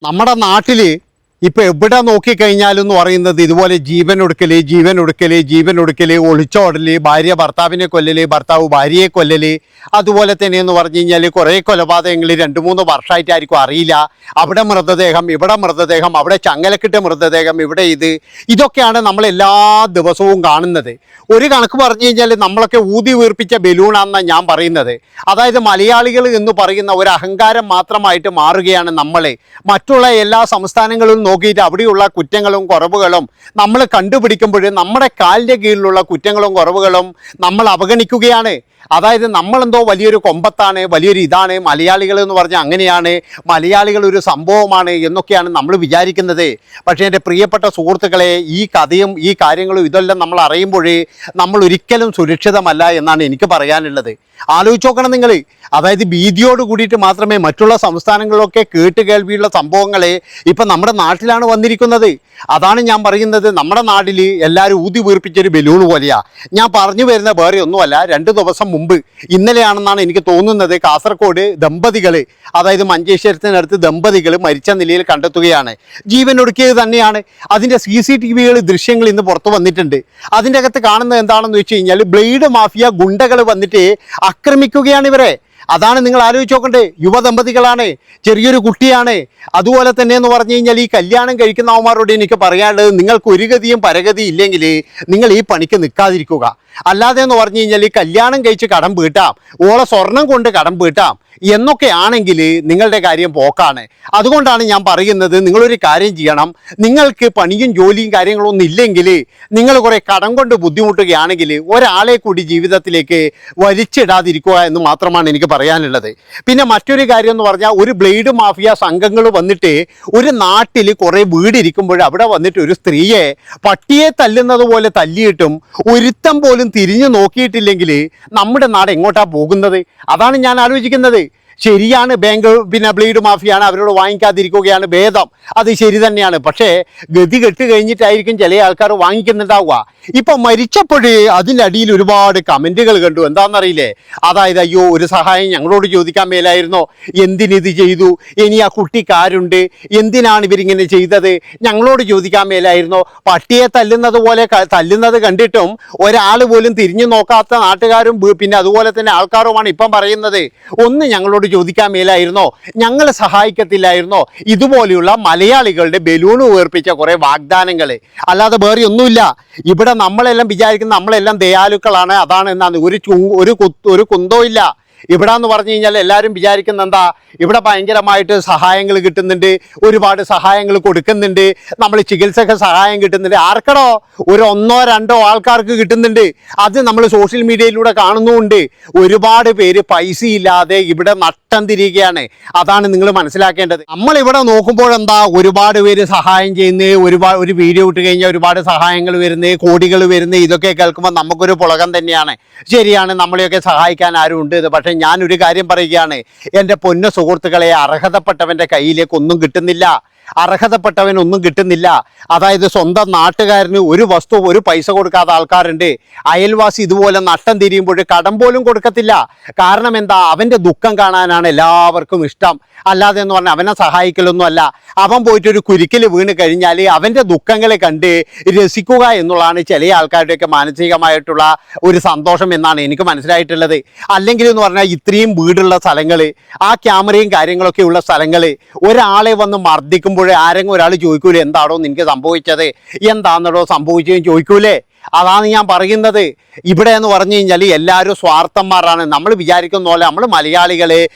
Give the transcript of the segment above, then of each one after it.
നമ്മുടെ നാട്ടിൽ ഇപ്പം എവിടെ നോക്കിക്കഴിഞ്ഞാലും എന്ന് പറയുന്നത് ഇതുപോലെ ജീവൻ ഒടുക്കൽ ഒളിച്ചോടൽ, ഭാര്യ ഭർത്താവിനെ കൊല്ലൽ, ഭർത്താവ് ഭാര്യയെ കൊല്ലൽ, അതുപോലെ തന്നെ എന്ന് പറഞ്ഞു കഴിഞ്ഞാൽ കുറേ കൊലപാതകങ്ങൾ 2-3 വർഷമായിട്ടായിരിക്കും അറിയില്ല. അവിടെ മൃതദേഹം, ഇവിടെ മൃതദേഹം, അവിടെ ചങ്ങലക്കിട്ട മൃതദേഹം, ഇവിടെ ഇതൊക്കെയാണ് നമ്മൾ എല്ലാ ദിവസവും കാണുന്നത്. ഒരു കണക്ക് പറഞ്ഞു കഴിഞ്ഞാൽ നമ്മളൊക്കെ ഊതി വീർപ്പിച്ച ബലൂണാണെന്നാണ് ഞാൻ പറയുന്നത്. അതായത് മലയാളികൾ എന്ന് പറയുന്ന ഒരു അഹങ്കാരം മാത്രമായിട്ട് മാറുകയാണ് നമ്മൾ. മറ്റുള്ള എല്ലാ സംസ്ഥാനങ്ങളിലും നോക്കിയിട്ട് അവിടെയുള്ള കുറ്റങ്ങളും കുറവുകളും നമ്മൾ കണ്ടുപിടിക്കുമ്പോൾ നമ്മുടെ കാലിൻ്റെ കീഴിലുള്ള കുറ്റങ്ങളും കുറവുകളും നമ്മൾ അവഗണിക്കുകയാണ്. അതായത് നമ്മളെന്തോ വലിയൊരു കൊമ്പത്താണ്, വലിയൊരു ഇതാണ്, മലയാളികൾ എന്ന് പറഞ്ഞാൽ അങ്ങനെയാണ്, മലയാളികൾ ഒരു സംഭവമാണ് എന്നൊക്കെയാണ് നമ്മൾ വിചാരിക്കുന്നത്. പക്ഷേ എൻ്റെ പ്രിയപ്പെട്ട സുഹൃത്തുക്കളെ, ഈ കഥയും ഈ കാര്യങ്ങളും ഇതെല്ലാം നമ്മൾ അറിയുമ്പോൾ നമ്മൾ ഒരിക്കലും സുരക്ഷിതമല്ല എന്നാണ് എനിക്ക് പറയാനുള്ളത്. ആലോചിച്ച് നോക്കണം നിങ്ങൾ. അതായത് ഭീതിയോട് കൂടിയിട്ട് മാത്രമേ മറ്റുള്ള സംസ്ഥാനങ്ങളിലൊക്കെ കേട്ടുകേൾവിയുള്ള സംഭവങ്ങളെ ഇപ്പം നമ്മുടെ നാട്ടിലാണ് വന്നിരിക്കുന്നത്. അതാണ് ഞാൻ പറയുന്നത്, നമ്മുടെ നാട്ടിൽ എല്ലാവരും ഊതി വീർപ്പിച്ചൊരു ബലൂൺ പോലെയാണ്. ഞാൻ പറഞ്ഞു വരുന്ന വേറെ ഒന്നുമല്ല, 2 ദിവസം മുമ്പ്, ഇന്നലെയാണെന്നാണ് എനിക്ക് തോന്നുന്നത്, കാസർഗോഡ് ദമ്പതികൾ, അതായത് മഞ്ചേശ്വരത്തിനടുത്ത് ദമ്പതികൾ മരിച്ച നിലയിൽ കണ്ടെത്തുകയാണ്. ജീവനൊടുക്കിയത് തന്നെയാണ്. അതിൻ്റെ CCTV ദൃശ്യങ്ങൾ ഇന്ന് പുറത്തു വന്നിട്ടുണ്ട്. അതിൻ്റെ അകത്ത് കാണുന്നത് എന്താണെന്ന് വെച്ച് കഴിഞ്ഞാൽ ബ്ലേഡ് മാഫിയ ഗുണ്ടകൾ വന്നിട്ട് ആക്രമിക്കുകയാണ് ഇവരെ. അതാണ് നിങ്ങൾ ആലോചിച്ച് നോക്കണ്ടേ. യുവദമ്പതികളാണ്, ചെറിയൊരു കുട്ടിയാണ്. അതുപോലെ തന്നെ എന്ന് പറഞ്ഞു കഴിഞ്ഞാൽ ഈ കല്യാണം കഴിക്കുന്നവന്മാരോട് എനിക്ക് പറയാനുള്ളത്, നിങ്ങൾക്ക് ഒരു ഗതിയും പരഗതിയും ഇല്ലെങ്കിൽ നിങ്ങൾ ഈ പണിക്ക് നിൽക്കാതിരിക്കുക. അല്ലാതെ എന്ന് പറഞ്ഞു കഴിഞ്ഞാൽ ഈ കല്യാണം കഴിച്ച് കടം വീട്ടാം, ഓളെ സ്വർണം കൊണ്ട് കടം വീട്ടാം എന്നൊക്കെ ആണെങ്കിൽ നിങ്ങളുടെ കാര്യം പോക്കാണ്. അതുകൊണ്ടാണ് ഞാൻ പറയുന്നത്, നിങ്ങളൊരു കാര്യം ചെയ്യണം. നിങ്ങൾക്ക് പണിയും ജോലിയും കാര്യങ്ങളൊന്നും ഇല്ലെങ്കിൽ, നിങ്ങൾ കുറേ കടം കൊണ്ട് ബുദ്ധിമുട്ടുകയാണെങ്കിൽ ഒരാളെ കൂടി ജീവിതത്തിലേക്ക് വലിച്ചിടാതിരിക്കുക എന്ന് മാത്രമാണ് എനിക്ക് പറയാനുള്ളത്. പിന്നെ മറ്റൊരു കാര്യം എന്ന് പറഞ്ഞാൽ, ഒരു ബ്ലേഡ് മാഫിയ സംഘങ്ങൾ വന്നിട്ട് ഒരു നാട്ടിൽ കുറേ വീടിരിക്കുമ്പോൾ അവിടെ വന്നിട്ട് ഒരു സ്ത്രീയെ പട്ടിയെ തല്ലുന്നത് പോലെ തല്ലിയിട്ടും ഒരുത്തം പോലും തിരിഞ്ഞു നോക്കിയിട്ടില്ലെങ്കിൽ നമ്മുടെ നാട് എങ്ങോട്ടാ പോകുന്നത്? അതാണ് ഞാൻ ആലോചിക്കുന്നത്. ശരിയാണ്, ബ്ലേഡ് മാഫിയാണ്, അവരോട് വാങ്ങിക്കാതിരിക്കുകയാണ് ഭേദം. അത് ശരി തന്നെയാണ്. പക്ഷേ ഗതി കെട്ട് കഴിഞ്ഞിട്ടായിരിക്കും ചില ആൾക്കാർ വാങ്ങിക്കുന്നുണ്ടാവുക. ഇപ്പം മരിച്ചപ്പോഴേ അതിൻ്റെ അടിയിൽ ഒരുപാട് കമൻറ്റുകൾ കണ്ടു. എന്താണെന്നറിയില്ലേ? അതായത്, അയ്യോ, ഒരു സഹായം ഞങ്ങളോട് ചോദിക്കാൻ മേലായിരുന്നോ? എന്തിനിത് ചെയ്തു? ഇനി ആ കുട്ടിക്കാരുണ്ട്? എന്തിനാണ് ഇവരിങ്ങനെ ചെയ്തത്? ഞങ്ങളോട് ചോദിക്കാൻ മേലായിരുന്നോ? പട്ടിയെ തല്ലുന്നത് പോലെ തല്ലുന്നത് കണ്ടിട്ടും ഒരാൾ പോലും തിരിഞ്ഞു നോക്കാത്ത നാട്ടുകാരും പിന്നെ അതുപോലെ തന്നെ ആൾക്കാരുമാണ് ഇപ്പം പറയുന്നത്, ഒന്ന് ഞങ്ങളോട് ചോദിക്കാൻ മേലായിരുന്നോ? ഞങ്ങളെ സഹായിക്കത്തില്ലായിരുന്നോ? ഇതുപോലെയുള്ള മലയാളികളുടെ ബലൂണ് ഉയർപ്പിച്ച കുറേ വാഗ്ദാനങ്ങൾ, അല്ലാതെ വേറെ ഒന്നുമില്ല. ഇവിടെ നമ്മളെല്ലാം വിചാരിക്കുന്ന നമ്മളെല്ലാം ദയാലുക്കളാണ്, അതാണ് എന്നാണ്. ഒരു കുന്തോ ഇല്ല. ഇവിടെ എന്ന് പറഞ്ഞു കഴിഞ്ഞാൽ എല്ലാവരും വിചാരിക്കുന്ന എന്താ, ഇവിടെ ഭയങ്കരമായിട്ട് സഹായങ്ങൾ കിട്ടുന്നുണ്ട്, ഒരുപാട് സഹായങ്ങൾ കൊടുക്കുന്നുണ്ട്, നമ്മൾ ചികിത്സക്ക് സഹായം കിട്ടുന്നുണ്ട്. ആർക്കടോ? ഒരു 1-2 ആൾക്കാർക്ക് കിട്ടുന്നുണ്ട്. അത് നമ്മൾ സോഷ്യൽ മീഡിയയിലൂടെ കാണുന്നുമുണ്ട്. ഒരുപാട് പേര് പൈസ ഇല്ലാതെ ഇവിടെ നട്ടം തിരികെയാണ്. അതാണ് നിങ്ങൾ മനസ്സിലാക്കേണ്ടത്. നമ്മളിവിടെ നോക്കുമ്പോഴെന്താ, ഒരുപാട് പേര് സഹായം ചെയ്യുന്നത്, ഒരു വീഡിയോ ഇട്ട് കഴിഞ്ഞാൽ ഒരുപാട് സഹായങ്ങൾ വരുന്നത്, കോടികൾ വരുന്നത്, ഇതൊക്കെ കേൾക്കുമ്പോൾ നമുക്കൊരു പുളകം തന്നെയാണ്. ശരിയാണ്, നമ്മളെയൊക്കെ സഹായിക്കാൻ ആരും ഉണ്ട്. പക്ഷേ ഞാനൊരു കാര്യം പറയുകയാണ്, എൻ്റെ പൊന്ന സുഹൃത്തുക്കളെ, അർഹതപ്പെട്ടവൻ്റെ കയ്യിലേക്ക് ഒന്നും കിട്ടുന്നില്ല. അർഹതപ്പെട്ടവനൊന്നും കിട്ടുന്നില്ല. അതായത് സ്വന്തം നാട്ടുകാരന് ഒരു പൈസ കൊടുക്കാത്ത ആൾക്കാരുണ്ട്. അയൽവാസി ഇതുപോലെ നഷ്ടം തിരിയുമ്പോൾ കടം പോലും കൊടുക്കത്തില്ല. കാരണം എന്താ? അവൻ്റെ ദുഃഖം കാണാനാണ് എല്ലാവർക്കും ഇഷ്ടം. അല്ലാതെ എന്ന് പറഞ്ഞാൽ അവനെ സഹായിക്കലൊന്നും അല്ല. അവൻ പോയിട്ടൊരു കുരുക്കിൽ വീണ് കഴിഞ്ഞാൽ അവൻ്റെ ദുഃഖങ്ങളെ കണ്ട് രസിക്കുക എന്നുള്ളതാണ് ചില ആൾക്കാരുടെയൊക്കെ മാനസികമായിട്ടുള്ള ഒരു സന്തോഷം എന്നാണ് എനിക്ക് മനസ്സിലായിട്ടുള്ളത്. അല്ലെങ്കിൽ എന്ന് പറഞ്ഞാൽ ഇത്രയും വീടുള്ള സ്ഥലങ്ങൾ, ആ ക്യാമറയും കാര്യങ്ങളൊക്കെ ഉള്ള സ്ഥലങ്ങൾ, ഒരാളെ വന്ന് മർദ്ദിക്കുമ്പോൾ ആരെങ്കിലും ഒരാൾ ചോദിക്കൂലേ, എന്താണോ നിനക്ക് സംഭവിച്ചത്, എന്താണെന്നോ സംഭവിച്ചതെന്ന് ചോദിക്കൂലേ? അതാണ് ഞാൻ പറയുന്നത്. ഇവിടെ എന്ന് പറഞ്ഞു കഴിഞ്ഞാൽ എല്ലാവരും സ്വാർത്ഥന്മാരാണ്. നമ്മൾ വിചാരിക്കുന്ന പോലെ നമ്മൾ മലയാളികൾ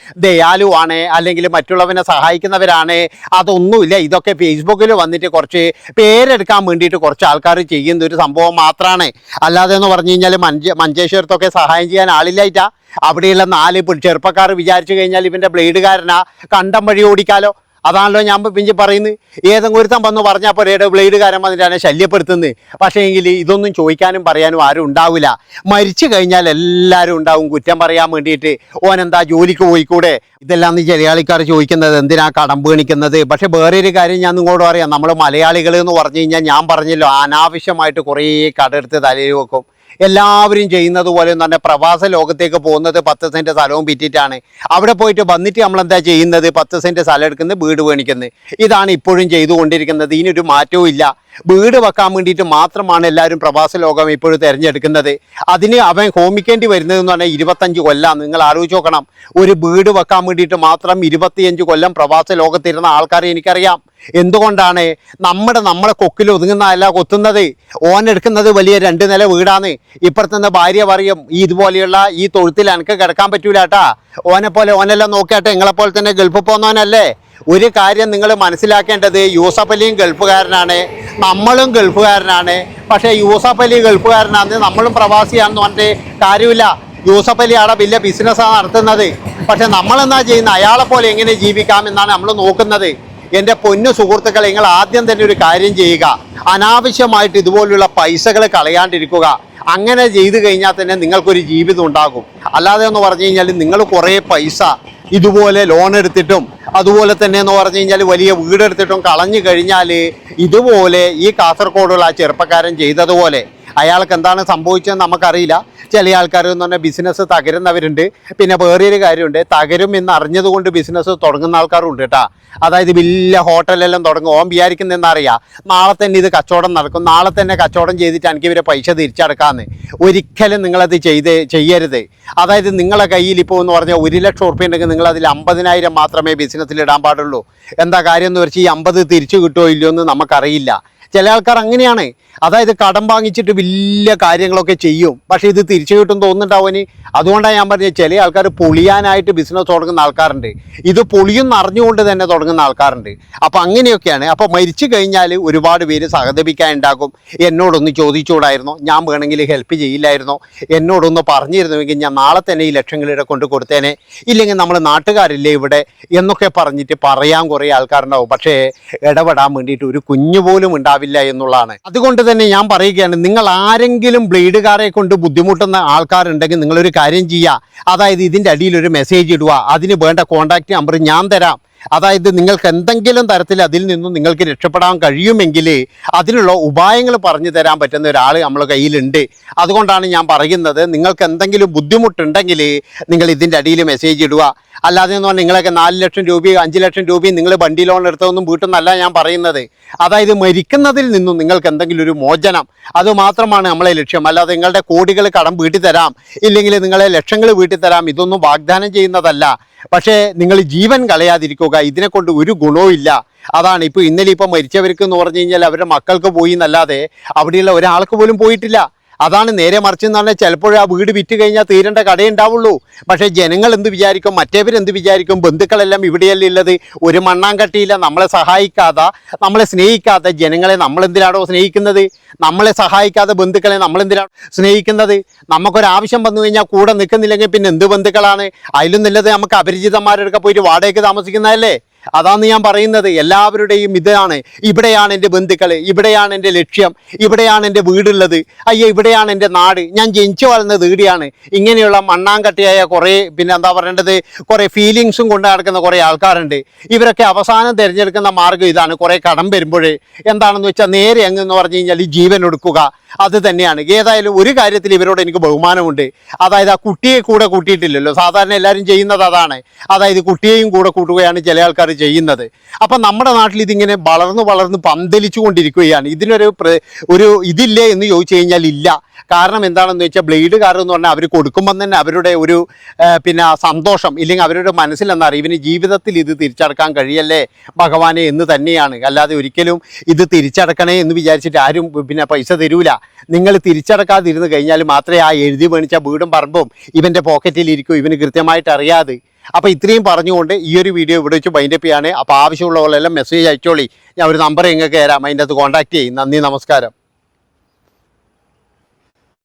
ദയാലുവാണ്, അല്ലെങ്കിൽ മറ്റുള്ളവനെ സഹായിക്കുന്നവരാണ്, അതൊന്നുമില്ല. ഇതൊക്കെ ഫേസ്ബുക്കിൽ വന്നിട്ട് കുറച്ച് പേരെടുക്കാൻ വേണ്ടിയിട്ട് കുറച്ച് ആൾക്കാർ ചെയ്യുന്ന ഒരു സംഭവം മാത്രമാണ്. അല്ലാതെ എന്ന് പറഞ്ഞു കഴിഞ്ഞാൽ മഞ്ചേശ്വരത്തൊക്കെ സഹായം ചെയ്യാൻ ആളില്ലായിട്ടാ. അവിടെയുള്ള 4 ചെറുപ്പക്കാർ വിചാരിച്ചു കഴിഞ്ഞാൽ ഇവൻ്റെ ബ്ലേഡുകാരനാ, കണ്ടം വഴി ഓടിക്കാലോ. അതാണല്ലോ ഞാൻ പിന്നെ പറയുന്നത്. ഏതെങ്കിലും ഒരുത്തം വന്ന് പറഞ്ഞാൽ പോലെ ബ്ലേഡുകാരൻ വന്നിട്ടാണ് ശല്യപ്പെടുത്തുന്നത്. പക്ഷേ എങ്കിൽ ഇതൊന്നും ചോദിക്കാനും പറയാനും ആരും ഉണ്ടാവില്ല. മരിച്ചു കഴിഞ്ഞാൽ എല്ലാവരും ഉണ്ടാവും കുറ്റം പറയാൻ വേണ്ടിയിട്ട്. ഓനെന്താ ജോലിക്ക് പോയിക്കൂടെ? ഇതെല്ലാം ചില ആൾക്കാർ ചോദിക്കുന്നത്, എന്തിനാ കടമ്പ് കാണിക്കുന്നത്? പക്ഷേ വേറെ ഒരു കാര്യം ഞാൻ നിങ്ങളോട് പറയാം, നമ്മൾ മലയാളികൾ എന്ന് പറഞ്ഞു കഴിഞ്ഞാൽ ഞാൻ പറഞ്ഞല്ലോ, അനാവശ്യമായിട്ട് കുറേ കടമെടുത്ത് തലയിൽ വെക്കും. എല്ലാവരും ചെയ്യുന്നത് പോലെ തന്നെ പ്രവാസ ലോകത്തേക്ക് പോകുന്നത് 10 സെൻറ്റ് സ്ഥലവും വിറ്റിട്ടാണ്. അവിടെ പോയിട്ട് വന്നിട്ട് നമ്മളെന്താ ചെയ്യുന്നത്? 10 സെൻറ്റ് സ്ഥലം എടുക്കുന്നത്, വീട് മേടിക്കുന്നത്. ഇതാണ് ഇപ്പോഴും ചെയ്തുകൊണ്ടിരിക്കുന്നത്. ഇതിനൊരു മാറ്റവും ഇല്ല. വീട് വെക്കാൻ വേണ്ടിയിട്ട് മാത്രമാണ് എല്ലാവരും പ്രവാസ ലോകം ഇപ്പോഴും തിരഞ്ഞെടുക്കുന്നത്. അതിന് അവൻ ഹോമിക്കേണ്ടി വരുന്നതെന്ന് പറഞ്ഞാൽ 25 കൊല്ലം. നിങ്ങൾ ആലോചിച്ച് നോക്കണം. ഒരു വീട് വെക്കാൻ വേണ്ടിയിട്ട് മാത്രം 25 കൊല്ലം പ്രവാസ ലോകത്തിരുന്ന ആൾക്കാരെ എനിക്കറിയാം. എന്തുകൊണ്ടാണ്? നമ്മളെ കൊക്കിൽ ഒതുങ്ങുന്നതല്ല കൊത്തുന്നത്. ഓനെടുക്കുന്നത് വലിയ 2 നില വീടാണ്. ഇപ്പുറത്തുനിന്ന് ഭാര്യ പറയും, ഇതുപോലെയുള്ള ഈ തൊഴുത്തിൽ എനിക്ക് കിടക്കാൻ പറ്റൂല കേട്ടാ, ഓനെല്ലാം നോക്കിയാട്ടെ, നിങ്ങളെപ്പോലെ തന്നെ ഗൾഫിൽ പോകുന്നവനല്ലേ. ഒരു കാര്യം നിങ്ങൾ മനസ്സിലാക്കേണ്ടത്, യൂസഫ് അലിയും ഗൾഫുകാരനാണ്, നമ്മളും ഗൾഫുകാരനാണ്. പക്ഷേ യൂസഫ് അലി ഗൾഫുകാരനാണ്, നമ്മളും പ്രവാസിയാണെന്ന് പറഞ്ഞിട്ട് കാര്യമില്ല. യൂസഫ് അലി അവിടെ വലിയ ബിസിനസ്സാണ് നടത്തുന്നത്. പക്ഷെ നമ്മളെന്താ ചെയ്യുന്നത്? അയാളെ പോലെ എങ്ങനെ ജീവിക്കാം എന്നാണ് നമ്മൾ നോക്കുന്നത്. എൻ്റെ പൊന്നു സുഹൃത്തുക്കളെ, നിങ്ങൾ ആദ്യം തന്നെ ഒരു കാര്യം ചെയ്യുക, അനാവശ്യമായിട്ട് ഇതുപോലുള്ള പൈസകൾ കളയാണ്ടിരിക്കുക. അങ്ങനെ ചെയ്തു കഴിഞ്ഞാൽ തന്നെ നിങ്ങൾക്കൊരു ജീവിതം ഉണ്ടാകും. അല്ലാതെ എന്ന് പറഞ്ഞു കഴിഞ്ഞാൽ നിങ്ങൾ കുറേ പൈസ ഇതുപോലെ ലോൺ എടുത്തിട്ടും അതുപോലെ തന്നെ എന്ന് പറഞ്ഞു കഴിഞ്ഞാൽ വലിയ വീടെടുത്തിട്ടും കളഞ്ഞു കഴിഞ്ഞാൽ ഇതുപോലെ ഈ കാസർഗോഡുള്ള ആ ചെറുപ്പക്കാരൻ ചെയ്തതുപോലെ അയാൾക്ക് എന്താണ് സംഭവിച്ചതെന്ന് നമുക്കറിയില്ല. ചില ആൾക്കാർ എന്ന് പറഞ്ഞാൽ ബിസിനസ് തകരുന്നവരുണ്ട്. പിന്നെ വേറൊരു കാര്യമുണ്ട്, തകരും എന്ന് അറിഞ്ഞതുകൊണ്ട് ബിസിനസ് തുടങ്ങുന്ന ആൾക്കാരുണ്ട് കേട്ടോ. അതായത് വലിയ ഹോട്ടലെല്ലാം തുടങ്ങും. ഓൻ വിചാരിക്കുന്നതെന്നറിയാം, നാളെ തന്നെ ഇത് കച്ചവടം നടക്കും, നാളെ തന്നെ കച്ചവടം ചെയ്തിട്ട് എനിക്ക് ഇവരെ പൈസ തിരിച്ചടക്കാമെന്ന്. ഒരിക്കലും നിങ്ങളത് ചെയ്യരുത്. അതായത് നിങ്ങളെ കയ്യിൽ ഇപ്പോൾ എന്ന് പറഞ്ഞാൽ 1 ലക്ഷം ഉറുപ്പ്യ ഉണ്ടെങ്കിൽ നിങ്ങളതിൽ 50,000 മാത്രമേ ബിസിനസ്സിൽ ഇടാൻ പാടുള്ളൂ. എന്താ കാര്യം എന്ന് വെച്ചാൽ ഈ 50 തിരിച്ചു കിട്ടുമോ ഇല്ലയോ എന്ന് നമുക്കറിയില്ല. ചില ആൾക്കാർ അങ്ങനെയാണ്. അതായത് കടം വാങ്ങിച്ചിട്ട് വലിയ കാര്യങ്ങളൊക്കെ ചെയ്യും, പക്ഷേ ഇത് തിരിച്ചു കിട്ടും തോന്നുന്നുണ്ടാവുനി. അതുകൊണ്ടാണ് ഞാൻ പറഞ്ഞത്, ചില ആൾക്കാർ പൊളിയാനായിട്ട് ബിസിനസ് തുടങ്ങുന്ന ആൾക്കാരുണ്ട്, ഇത് പൊളിയും അറിഞ്ഞുകൊണ്ട് തന്നെ തുടങ്ങുന്ന ആൾക്കാരുണ്ട്. അപ്പോൾ അങ്ങനെയൊക്കെയാണ്. അപ്പോൾ മരിച്ചു കഴിഞ്ഞാൽ ഒരുപാട് പേര് സഹതപിക്കാനുണ്ടാകും. എന്നോടൊന്ന് ചോദിച്ചുകൂടായിരുന്നോ? ഞാൻ വേണമെങ്കിൽ ഹെൽപ്പ് ചെയ്യില്ലായിരുന്നോ? എന്നോടൊന്ന് പറഞ്ഞിരുന്നുവെങ്കിൽ ഞാൻ നാളെ തന്നെ ഈ ലക്ഷങ്ങളുടെ കൊണ്ട് കൊടുത്തേനെ. ഇല്ലെങ്കിൽ നമ്മൾ നാട്ടുകാരില്ലേ ഇവിടെ എന്നൊക്കെ പറഞ്ഞിട്ട് പറയാൻ കുറേ ആൾക്കാരുണ്ടാവും. പക്ഷേ ഇടപെടാൻ വേണ്ടിയിട്ട് ഒരു കുഞ്ഞു പോലും ഉണ്ടാവില്ല എന്നുള്ളതാണ്. അതുകൊണ്ട് തന്നെ ഞാൻ പറയുകയാണ്, നിങ്ങൾ ആരെങ്കിലും ബ്ലേഡുകാരെ കൊണ്ട് ബുദ്ധിമുട്ടുന്ന ആൾക്കാരുണ്ടെങ്കിൽ നിങ്ങളൊരു കാര്യം ചെയ്യുക. അതായത് ഇതിൻ്റെ അടിയിലൊരു മെസ്സേജ് ഇടുക, അതിന് വേണ്ട കോൺടാക്റ്റ് നമ്പർ ഞാൻ തരാം. അതായത് നിങ്ങൾക്ക് എന്തെങ്കിലും തരത്തിൽ അതിൽ നിന്നും നിങ്ങൾക്ക് രക്ഷപ്പെടാൻ കഴിയുമെങ്കിൽ അതിനുള്ള ഉപായങ്ങൾ പറഞ്ഞു തരാൻ പറ്റുന്ന ഒരാൾ നമ്മളെ കയ്യിലുണ്ട്. അതുകൊണ്ടാണ് ഞാൻ പറയുന്നത്, നിങ്ങൾക്ക് എന്തെങ്കിലും ബുദ്ധിമുട്ടുണ്ടെങ്കിൽ നിങ്ങൾ ഇതിൻ്റെ അടിയിൽ മെസ്സേജ് ഇടുക. അല്ലാതെ എന്ന് പറഞ്ഞാൽ നിങ്ങളൊക്കെ 4 ലക്ഷം രൂപയും 5 ലക്ഷം രൂപയും നിങ്ങൾ വണ്ടി ലോൺ എടുത്തതൊന്നും വീട്ടിൽ നിന്നല്ല ഞാൻ പറയുന്നത്. അതായത് മരിക്കുന്നതിൽ നിന്നും നിങ്ങൾക്ക് എന്തെങ്കിലും ഒരു മോചനം, അതുമാത്രമാണ് നമ്മളെ ലക്ഷ്യം. അല്ലാതെ നിങ്ങളുടെ കോടികൾ കടം വീട്ടി തരാം, ഇല്ലെങ്കിൽ നിങ്ങളെ ലക്ഷങ്ങൾ വീട്ടി തരാം, ഇതൊന്നും വാഗ്ദാനം ചെയ്യുന്നതല്ല. പക്ഷേ നിങ്ങൾ ജീവൻ കളയാതിരിക്കുക, ഇതിനെക്കൊണ്ട് ഒരു ഗുണവും ഇല്ല. അതാണ് ഇപ്പോൾ ഇന്നലെ മരിച്ചവർക്ക് എന്ന് പറഞ്ഞു കഴിഞ്ഞാൽ അവരുടെ മക്കൾക്ക് പോയി എന്നല്ലാതെ അവിടെയുള്ള ഒരാൾക്ക് പോലും പോയിട്ടില്ല. അതാണ് നേരെ മറിച്ചെന്ന് പറഞ്ഞാൽ ചിലപ്പോഴും ആ വീട് വിറ്റ് കഴിഞ്ഞാൽ തീരേണ്ട കടയുണ്ടാവുള്ളൂ. പക്ഷേ ജനങ്ങൾ എന്ത് വിചാരിക്കും, മറ്റേവരെന്ത് വിചാരിക്കും? ബന്ധുക്കളെല്ലാം ഇവിടെയല്ലേ ഉള്ളത്. ഒരു മണ്ണാങ്കട്ടിയില്ല. നമ്മളെ സഹായിക്കാതെ, നമ്മളെ സ്നേഹിക്കാതെ ജനങ്ങളെ നമ്മളെന്തിനാണോ സ്നേഹിക്കുന്നത്? നമ്മളെ സഹായിക്കാതെ ബന്ധുക്കളെ നമ്മളെന്തിനാണ് സ്നേഹിക്കുന്നത്? നമുക്കൊരാവശ്യം വന്നു കഴിഞ്ഞാൽ കൂടെ നിൽക്കുന്നില്ലെങ്കിൽ പിന്നെ എന്ത് ബന്ധുക്കളാണ്? അതിലും നല്ലത് നമുക്ക് അപരിചിതന്മാരൊക്കെ പോയിട്ട് വാടകയ്ക്ക് താമസിക്കുന്നതല്ലേ. അതാണ് ഞാൻ പറയുന്നത്. എല്ലാവരുടെയും ഇതാണ്, ഇവിടെയാണ് എൻ്റെ ബന്ധുക്കൾ, ഇവിടെയാണ് എൻ്റെ ലക്ഷ്യം, ഇവിടെയാണ് എൻ്റെ വീടുള്ളത്, അയ്യോ ഇവിടെയാണ് എൻ്റെ നാട്, ഞാൻ ജനിച്ചു വളർന്നത് ഇവിടെയാണ്. ഇങ്ങനെയുള്ള മണ്ണാങ്കട്ടിയായ കുറേ എന്താ പറയേണ്ടത്, കുറേ ഫീലിങ്സും കൊണ്ട് നടക്കുന്ന കുറേ ആൾക്കാരുണ്ട്. ഇവരൊക്കെ അവസാനം തിരഞ്ഞെടുക്കുന്ന മാർഗ്ഗം ഇതാണ്. കുറേ കടം വരുമ്പോഴേ എന്താണെന്ന് വെച്ചാൽ നേരെ അങ്ങെന്ന് പറഞ്ഞു കഴിഞ്ഞാൽ ഈ ജീവൻ എടുക്കുക, അത് തന്നെയാണ്. ഏതായാലും ഒരു കാര്യത്തിൽ ഇവരോട് എനിക്ക് ബഹുമാനമുണ്ട്. അതായത് ആ കുട്ടിയെ കൂടെ കൂട്ടിയിട്ടില്ലല്ലോ. സാധാരണ എല്ലാവരും ചെയ്യുന്നത് അതാണ്. അതായത് കുട്ടിയെയും കൂടെ കൂട്ടുകയാണ് ചില ആൾക്കാർ ചെയ്യുന്നത്. അപ്പം നമ്മുടെ നാട്ടിൽ ഇതിങ്ങനെ വളർന്ന് പന്തലിച്ചു കൊണ്ടിരിക്കുകയാണ്. ഇതിനൊരു ഇതില്ലേ എന്ന് ചോദിച്ചു കഴിഞ്ഞാൽ ഇല്ല. കാരണം എന്താണെന്ന് വെച്ചാൽ ബ്ലേഡുകാർ എന്ന് പറഞ്ഞാൽ അവർ കൊടുക്കുമ്പം തന്നെ അവരുടെ ഒരു സന്തോഷം, ഇല്ലെങ്കിൽ അവരുടെ മനസ്സിലെന്നറിയും ഇവന് ജീവിതത്തിൽ ഇത് തിരിച്ചടക്കാൻ കഴിയല്ലേ ഭഗവാനെ എന്ന് തന്നെയാണ്. അല്ലാതെ ഒരിക്കലും ഇത് തിരിച്ചടക്കണേ എന്ന് വിചാരിച്ചിട്ട് ആരും പൈസ തരൂല. നിങ്ങൾ തിരിച്ചടക്കാതിരുന്ന് കഴിഞ്ഞാൽ മാത്രമേ ആ എഴുതി മേടിച്ച വീടും പറമ്പും ഇവൻ്റെ പോക്കറ്റിലിരിക്കും, ഇവന് കൃത്യമായിട്ട് അറിയാതെ. അപ്പോൾ ഇത്രയും പറഞ്ഞുകൊണ്ട് ഈ ഒരു വീഡിയോ ഇവിടെ വെച്ച് വൈൻഡപ്പ് ചെയ്യാണ്. അപ്പോൾ ആവശ്യമുള്ളവരെല്ലാം മെസ്സേജ് അയച്ചോളി. ഞാൻ ഒരു നമ്പർ നിങ്ങൾക്ക് തരാം, അതിൻ്റെ അകത്ത് കോൺടാക്ട് ചെയ്യും. നന്ദി, നമസ്കാരം.